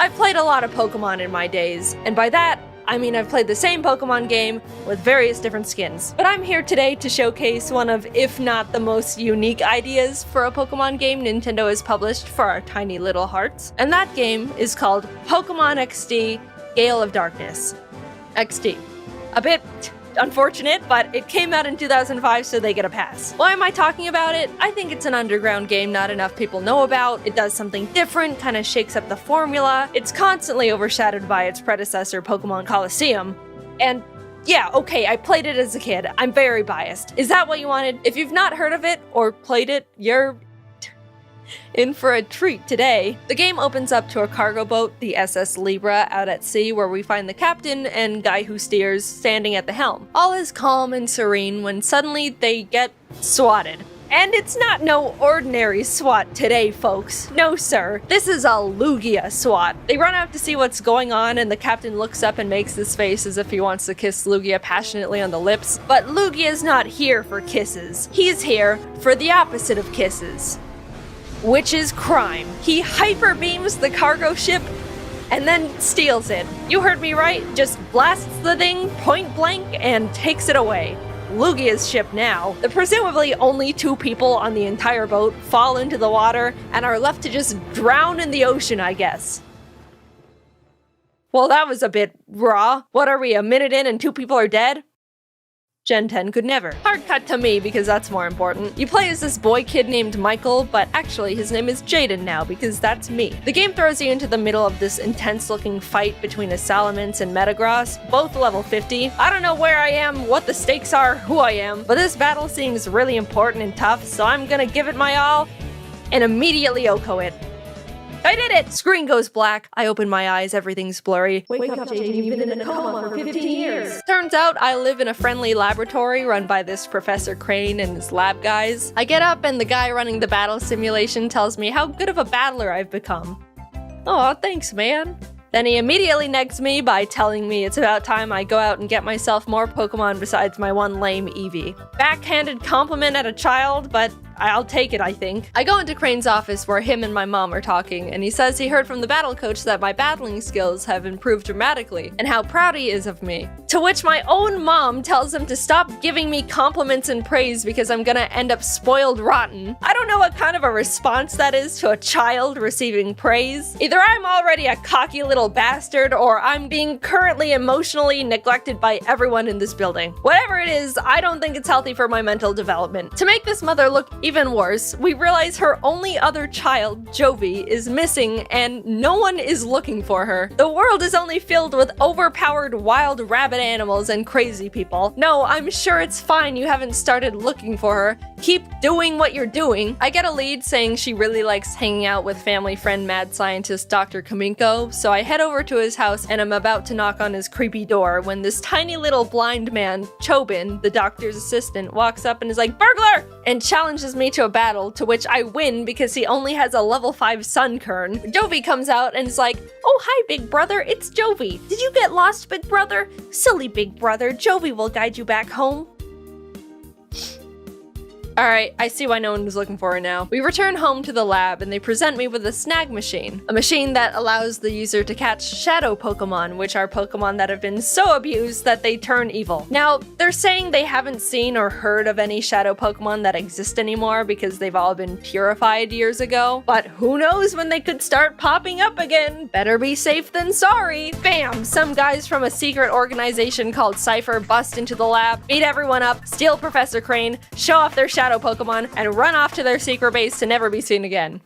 I've played a lot of Pokemon in my days, and by that, I mean I've played the same Pokemon game with various different skins. But I'm here today to showcase one of, if not the most unique ideas for a Pokemon game Nintendo has published for our tiny little hearts. And that game is called Pokemon XD Gale of Darkness. XD. A bit unfortunate, but it came out in 2005, so they get a pass. Why am I talking about it? I think it's an underground game not enough people know about. It does something different, kind of shakes up the formula. It's constantly overshadowed by its predecessor, Pokemon Colosseum. And yeah, okay, I played it as a kid. I'm very biased. Is that what you wanted? If you've not heard of it or played it, you're in for a treat today. The game opens up to a cargo boat, the SS Libra, out at sea, where we find the captain and guy who steers standing at the helm. All is calm and serene when suddenly they get swatted. And it's not no ordinary SWAT today, folks. No, sir. This is a Lugia SWAT. They run out to see what's going on, and the captain looks up and makes this face as if he wants to kiss Lugia passionately on the lips. But Lugia's not here for kisses. He's here for the opposite of kisses, which is crime. He hyper beams the cargo ship and then steals it. You heard me right, just blasts the thing point blank and takes it away. Lugia's ship now. The presumably only 2 people on the entire boat fall into the water and are left to just drown in the ocean, I guess. Well, that was a bit raw. What are we, a minute in and 2 people are dead? Gen 10 could never. Hard cut to me, because that's more important. You play as this boy kid named Michael, but actually his name is Jaden now, because that's me. The game throws you into the middle of this intense-looking fight between a Salamence and Metagross, both level 50. I don't know where I am, what the stakes are, who I am, but this battle seems really important and tough, so I'm gonna give it my all and immediately OHKO it. I did it! Screen goes black. I open my eyes, everything's blurry. Wake up, Jaden, you've been in a coma for 15 years. Turns out I live in a friendly laboratory run by this Professor Crane and his lab guys. I get up and the guy running the battle simulation tells me how good of a battler I've become. Aw, thanks, man. Then he immediately negs me by telling me it's about time I go out and get myself more Pokemon besides my one lame Eevee. Backhanded compliment at a child, but I'll take it, I think. I go into Crane's office where him and my mom are talking, and he says he heard from the battle coach that my battling skills have improved dramatically, and how proud he is of me. To which my own mom tells him to stop giving me compliments and praise because I'm gonna end up spoiled rotten. I don't know what kind of a response that is to a child receiving praise. Either I'm already a cocky little bastard, or I'm being currently emotionally neglected by everyone in this building. Whatever it is, I don't think it's healthy for my mental development. To make this mother look even worse, we realize her only other child, Jovi, is missing and no one is looking for her. The world is only filled with overpowered wild rabbit animals and crazy people. No, I'm sure it's fine you haven't started looking for her. Keep doing what you're doing. I get a lead saying she really likes hanging out with family friend mad scientist Dr. Kaminko, so I head over to his house and I'm about to knock on his creepy door when this tiny little blind man, Chobin, the doctor's assistant, walks up and is like, "Burglar!" and challenges me to a battle, to which I win because he only has a level 5 Sunkern. Jovi comes out and is like, "Oh, hi, big brother, it's Jovi. Did you get lost, big brother? Silly big brother, Jovi will guide you back home." Alright, I see why no one was looking for her now. We return home to the lab and they present me with a snag machine. A machine that allows the user to catch shadow Pokemon, which are Pokemon that have been so abused that they turn evil. Now, they're saying they haven't seen or heard of any shadow Pokemon that exist anymore because they've all been purified years ago. But who knows when they could start popping up again? Better be safe than sorry. Bam! Some guys from a secret organization called Cypher bust into the lab, beat everyone up, steal Professor Crane, show off their shadow Pokemon, and run off to their secret base to never be seen again.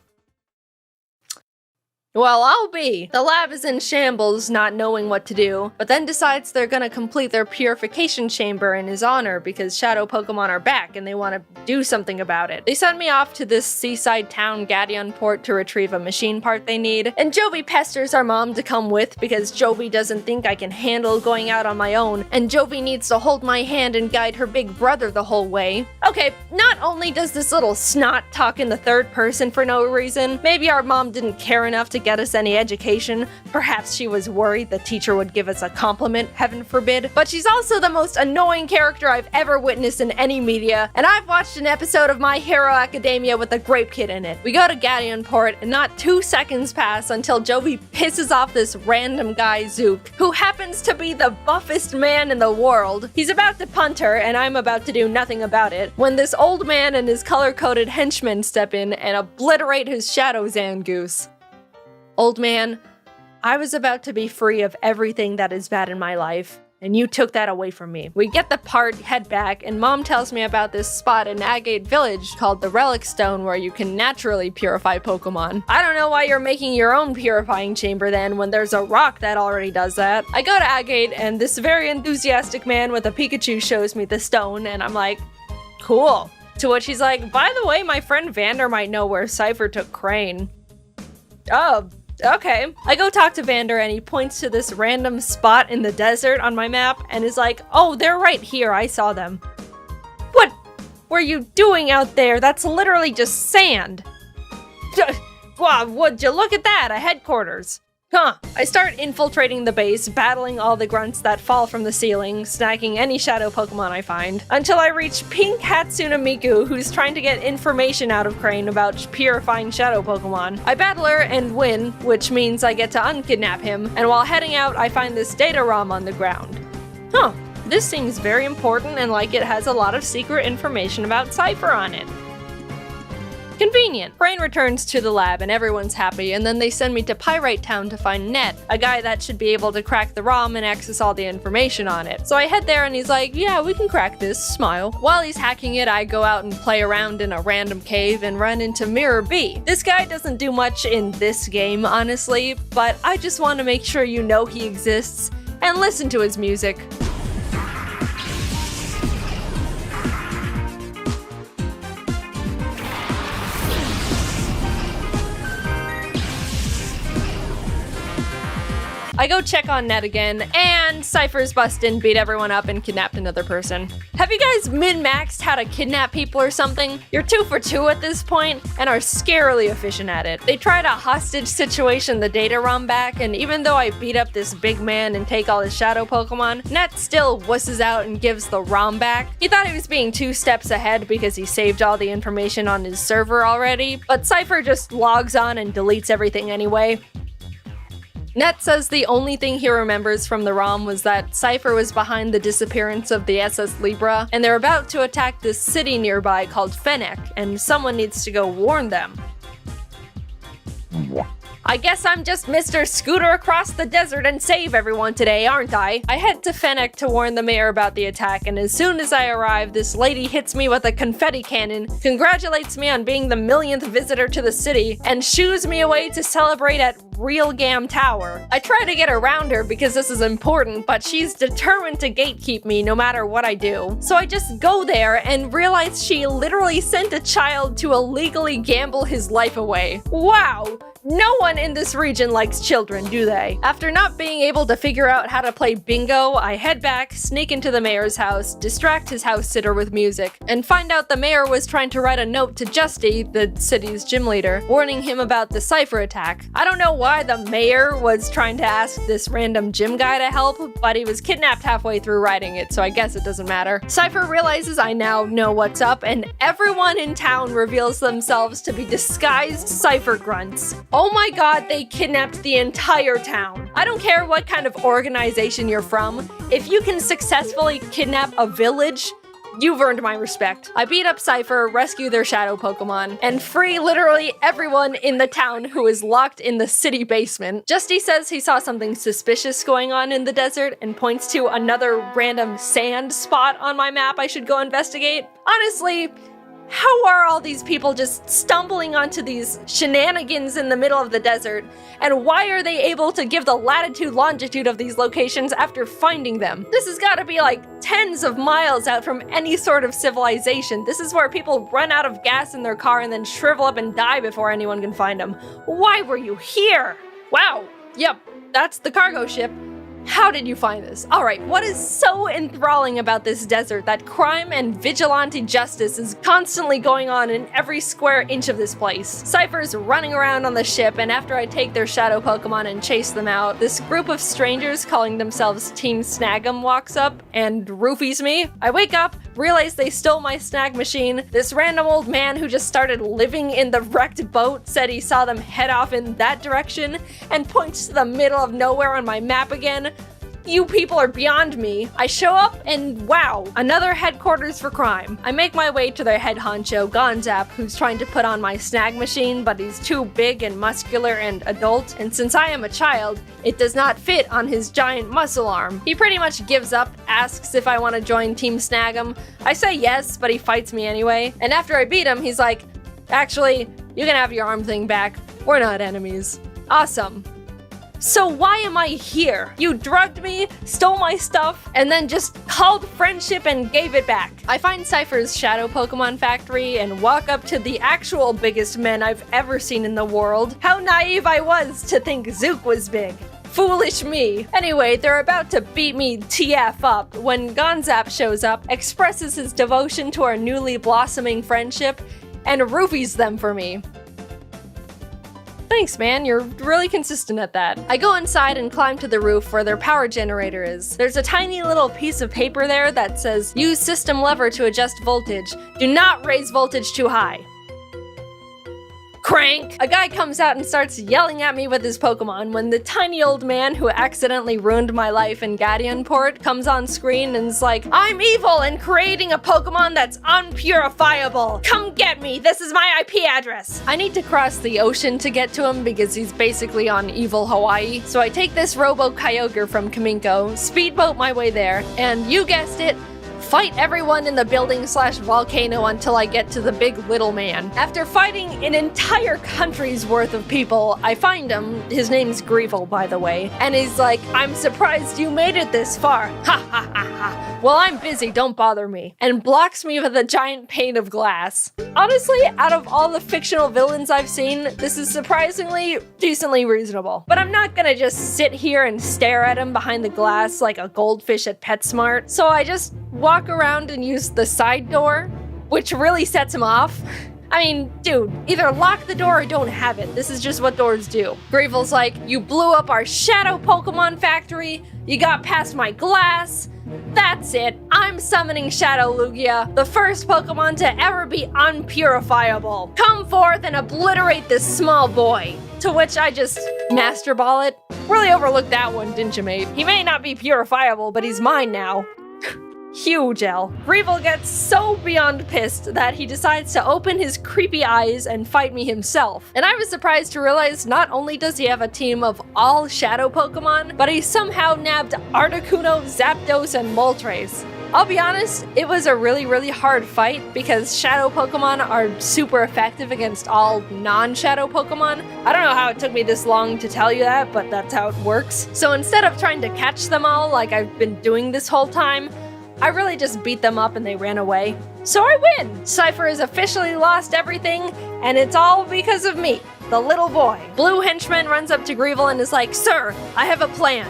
Well, I'll be. The lab is in shambles, not knowing what to do, but then decides they're gonna complete their purification chamber in his honor because shadow Pokemon are back and they want to do something about it. They send me off to this seaside town, Gadionport, to retrieve a machine part they need, and Jovi pesters our mom to come with because Jovi doesn't think I can handle going out on my own, and Jovi needs to hold my hand and guide her big brother the whole way. Okay, not only does this little snot talk in the third person for no reason, maybe our mom didn't care enough to get us any education. Perhaps she was worried the teacher would give us a compliment, heaven forbid. But she's also the most annoying character I've ever witnessed in any media, and I've watched an episode of My Hero Academia with a grape kid in it. We go to Gadionport, and not 2 seconds pass until Jovi pisses off this random guy Zook, who happens to be the buffest man in the world. He's about to punt her, and I'm about to do nothing about it, when this old man and his color-coded henchmen step in and obliterate his shadow Zangoose. Old man, I was about to be free of everything that is bad in my life, and you took that away from me. We get the part, head back, and Mom tells me about this spot in Agate Village called the Relic Stone where you can naturally purify Pokemon. I don't know why you're making your own purifying chamber then when there's a rock that already does that. I go to Agate and this very enthusiastic man with a Pikachu shows me the stone and I'm like, cool. To which he's like, by the way, my friend Vander might know where Cypher took Crane. Oh, okay. I go talk to Vander and he points to this random spot in the desert on my map and is like, oh, they're right here, I saw them. What were you doing out there? That's literally just sand. Wow, would you look at that, a headquarters. Huh. I start infiltrating the base, battling all the grunts that fall from the ceiling, snagging any shadow Pokemon I find, until I reach Pink Hatsune Miku, who's trying to get information out of Crane about purifying shadow Pokemon. I battle her and win, which means I get to unkidnap him, and while heading out, I find this data ROM on the ground. Huh. This seems very important and like it has a lot of secret information about Cypher on it. Convenient. Crane returns to the lab and everyone's happy, and then they send me to Pyrite Town to find Net, a guy that should be able to crack the ROM and access all the information on it. So I head there and he's like, yeah, we can crack this, smile. While he's hacking it, I go out and play around in a random cave and run into Mirror B. This guy doesn't do much in this game, honestly, but I just want to make sure you know he exists and listen to his music. I go check on Net again, and Cypher's busted and beat everyone up and kidnapped another person. Have you guys min-maxed how to kidnap people or something? You're 2 for 2 at this point, and are scarily efficient at it. They try to hostage situation the data ROM back, and even though I beat up this big man and take all his shadow Pokemon, Net still wusses out and gives the ROM back. He thought he was being 2 steps ahead because he saved all the information on his server already, but Cypher just logs on and deletes everything anyway. Net says the only thing he remembers from the ROM was that Cypher was behind the disappearance of the SS Libra, and they're about to attack this city nearby called Fennec, and someone needs to go warn them. I guess I'm just Mr. Scooter across the desert and save everyone today, aren't I? I head to Fennec to warn the mayor about the attack, and as soon as I arrive, this lady hits me with a confetti cannon, congratulates me on being the 1,000,000th visitor to the city, and shoos me away to celebrate at Real Gam Tower. I try to get around her because this is important, but she's determined to gatekeep me no matter what I do. So I just go there and realize she literally sent a child to illegally gamble his life away. Wow! No one in this region likes children, do they? After not being able to figure out how to play bingo, I head back, sneak into the mayor's house, distract his house sitter with music, and find out the mayor was trying to write a note to Justy, the city's gym leader, warning him about the Cypher attack. I don't know why the mayor was trying to ask this random gym guy to help, but he was kidnapped halfway through writing it, so I guess it doesn't matter. Cypher realizes I now know what's up, and everyone in town reveals themselves to be disguised Cypher grunts. Oh my god, they kidnapped the entire town. I don't care what kind of organization you're from, if you can successfully kidnap a village, you've earned my respect. I beat up Cypher, rescue their shadow Pokemon, and free literally everyone in the town who is locked in the city basement. Justy says he saw something suspicious going on in the desert and points to another random sand spot on my map I should go investigate. Honestly, how are all these people just stumbling onto these shenanigans in the middle of the desert? And why are they able to give the latitude longitude of these locations after finding them? This has got to be like tens of miles out from any sort of civilization. This is where people run out of gas in their car and then shrivel up and die before anyone can find them. Why were you here? Wow. Yep, that's the cargo ship. How did you find this? Alright, what is so enthralling about this desert that crime and vigilante justice is constantly going on in every square inch of this place? Cypher's running around on the ship, and after I take their shadow Pokemon and chase them out, this group of strangers calling themselves Team Snag'em walks up and roofies me. I wake up, realize they stole my snag machine. This random old man who just started living in the wrecked boat said he saw them head off in that direction and points to the middle of nowhere on my map again. You people are beyond me. I show up and wow, another headquarters for crime. I make my way to their head honcho, Gonzap, who's trying to put on my snag machine, but he's too big and muscular and adult, and since I am a child, it does not fit on his giant muscle arm. He pretty much gives up, asks if I want to join Team Snag'em. I say yes, but he fights me anyway, and after I beat him, he's like, actually, you can have your arm thing back. We're not enemies. Awesome. So why am I here? You drugged me, stole my stuff, and then just called friendship and gave it back. I find Cypher's Shadow Pokemon Factory and walk up to the actual biggest men I've ever seen in the world. How naive I was to think Zook was big. Foolish me. Anyway, they're about to beat me TF up when Gonzap shows up, expresses his devotion to our newly blossoming friendship, and roofies them for me. Thanks, man. You're really consistent at that. I go inside and climb to the roof where their power generator is. There's a tiny little piece of paper there that says, use system lever to adjust voltage. Do not raise voltage too high. Crank! A guy comes out and starts yelling at me with his Pokemon when the tiny old man who accidentally ruined my life in Gadianport comes on screen and is like, I'm evil and creating a Pokemon that's unpurifiable! Come get me! This is my IP address! I need to cross the ocean to get to him because he's basically on evil Hawaii, so I take this Robo-Kyogre from Kaminko, speedboat my way there, and you guessed it, fight everyone in the building/volcano until I get to the big little man. After fighting an entire country's worth of people, I find him, his name's Greevil by the way, and he's like, I'm surprised you made it this far, ha ha ha ha. Well, I'm busy, don't bother me, and blocks me with a giant pane of glass. Honestly, out of all the fictional villains I've seen, this is surprisingly decently reasonable. But I'm not gonna just sit here and stare at him behind the glass like a goldfish at PetSmart, so I just walk around and use the side door, which really sets him off. I mean, dude, either lock the door or don't have it. This is just what doors do. Greevil's like, you blew up our Shadow Pokemon Factory, you got past my glass. That's it. I'm summoning Shadow Lugia, the first Pokemon to ever be unpurifiable. Come forth and obliterate this small boy. To which I just Master Ball it. Really overlooked that one, didn't you, mate? He may not be purifiable, but he's mine now. Huge L. Greevil gets so beyond pissed that he decides to open his creepy eyes and fight me himself. And I was surprised to realize not only does he have a team of all Shadow Pokemon, but he somehow nabbed Articuno, Zapdos, and Moltres. I'll be honest, it was a really hard fight because Shadow Pokemon are super effective against all non-Shadow Pokemon. I don't know how it took me this long to tell you that, but that's how it works. So instead of trying to catch them all like I've been doing this whole time, I really just beat them up and they ran away. So I win! Cypher has officially lost everything, and it's all because of me, the little boy. Blue henchman runs up to Greevil and is like, Sir, I have a plan.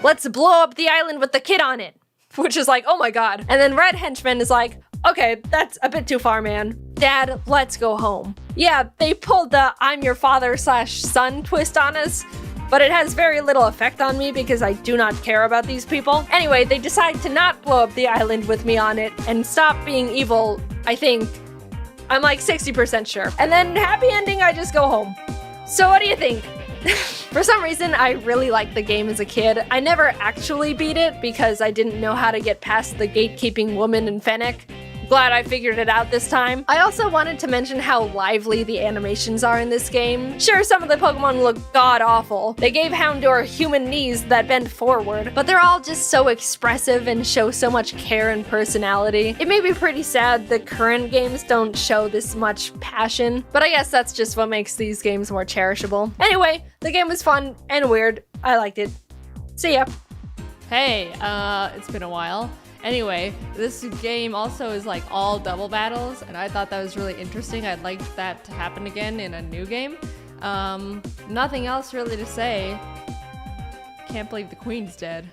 Let's blow up the island with the kid on it. Which is like, oh my god. And then red henchman is like, okay, that's a bit too far, man. Dad, let's go home. Yeah, they pulled the I'm your father/son twist on us, but it has very little effect on me because I do not care about these people. Anyway, they decide to not blow up the island with me on it and stop being evil, I think. I'm like 60% sure. And then happy ending, I just go home. So what do you think? For some reason, I really liked the game as a kid. I never actually beat it because I didn't know how to get past the gatekeeping woman in Fennec. Glad I figured it out this time. I also wanted to mention how lively the animations are in this game. Sure, some of the Pokemon look god-awful. They gave Houndour human knees that bend forward, but they're all just so expressive and show so much care and personality. It may be pretty sad that current games don't show this much passion, but I guess that's just what makes these games more cherishable. Anyway, the game was fun and weird. I liked it. See ya. Hey, it's been a while. Anyway, this game also is like all double battles, and I thought that was really interesting. I'd like that to happen again in a new game. Nothing else really to say. can't believe the queen's dead.